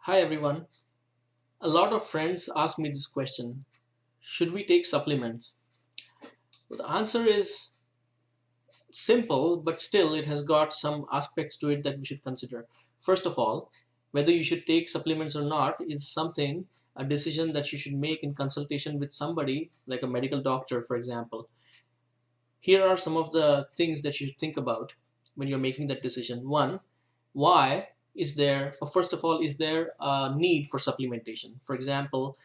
Hi everyone. A lot of friends ask me this question: should we take supplements? Well, the answer is simple, but still it has got some aspects to it that we should consider. First of all, whether you should take supplements or not is something, a decision that you should make in consultation with somebody like a medical doctor, for example. Here are some of the things that you should think about when you're making that decision. One, why is there, first of all, is there a need for supplementation? For example,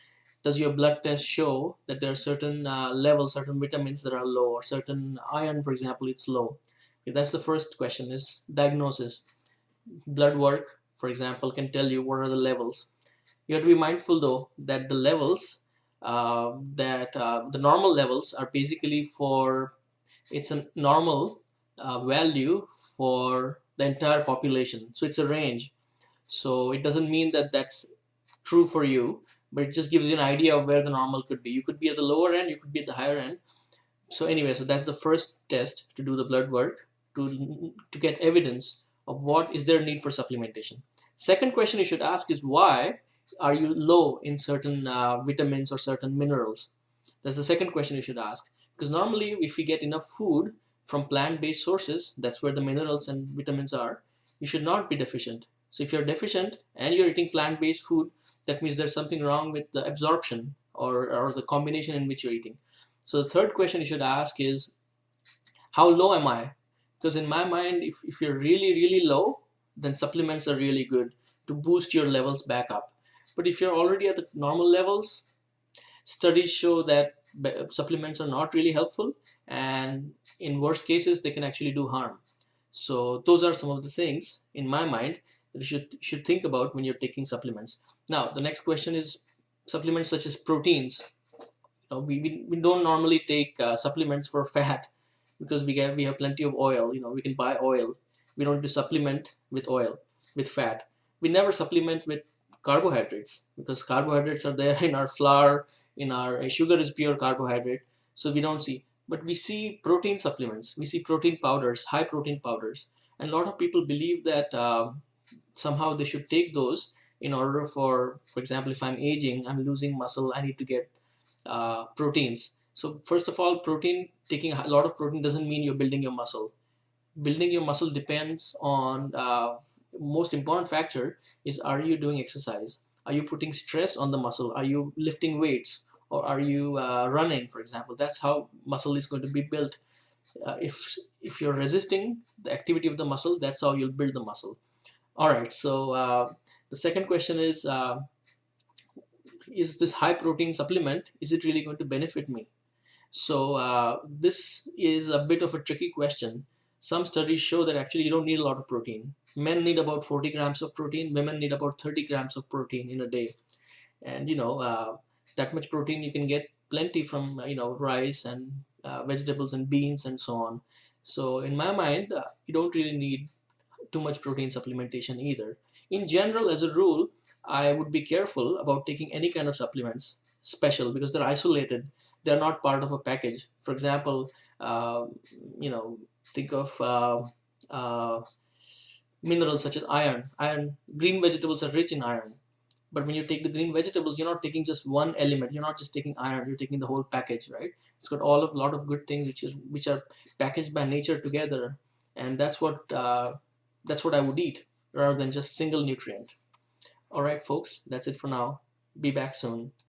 does your blood test show that there are certain levels, certain vitamins that are low, or certain iron, for example, it's low? Okay, that's the first question, is diagnosis. Blood work, for example, can tell you what are the levels. You have to be mindful though that the levels, the normal levels are basically for, it's a normal value for the entire population. So it's a range. So it doesn't mean that that's true for you, but it just gives you an idea of where the normal could be. You could be at the lower end, you could be at the higher end. So anyway, so that's the first test, to do the blood work, to get evidence of what is their need for supplementation. Second question you should ask is, why are you low in certain vitamins or certain minerals? That's the second question you should ask. Because normally, if we get enough food from plant-based sources, that's where the minerals and vitamins are, you should not be deficient. So if you're deficient and you're eating plant-based food, that means there's something wrong with the absorption, or the combination in which you're eating. So the third question you should ask is, how low am I? Because in my mind, if you're really, really low, then supplements are really good to boost your levels back up. But if you're already at the normal levels, studies show that supplements are not really helpful, and in worst cases, they can actually do harm. So those are some of the things in my mind that you should think about when you're taking supplements. Now, the next question is supplements such as proteins. We don't normally take supplements for fat, because we have plenty of oil. We can buy oil. We don't do supplement with oil, with fat. We never supplement with carbohydrates, because carbohydrates are there in our flour, in our sugar is pure carbohydrate. So we don't see, but we see protein supplements, we see protein powders, high protein powders. And a lot of people believe that somehow they should take those in order, for example, if I'm aging, I'm losing muscle, I need to get proteins. So first of all, taking a lot of protein doesn't mean you're building your muscle. Building your muscle depends on, most important factor is, are you doing exercise? Are you putting stress on the muscle? Are you lifting weights? Or are you running, for example? That's how muscle is going to be built. If you're resisting the activity of the muscle, that's how you'll build the muscle. All right, so the second question is this high protein supplement, is it really going to benefit me? So this is a bit of a tricky question. Some studies show that actually you don't need a lot of protein. Men need about 40 grams of protein, women need about 30 grams of protein in a day. And that much protein you can get plenty from rice and vegetables and beans and so on. So in my mind, you don't really need too much protein supplementation either. In general, as a rule, I would be careful about taking any kind of supplements special, because they're isolated. They're not part of a package. For example, you know, think of uh, minerals such as iron. Green vegetables are rich in iron. But when you take the green vegetables, you're not taking just one element. You're not just taking iron. You're taking the whole package, right? It's got lot of good things which are packaged by nature together, and that's what I would eat, rather than just single nutrient. All right, folks, that's it for now. Be back soon.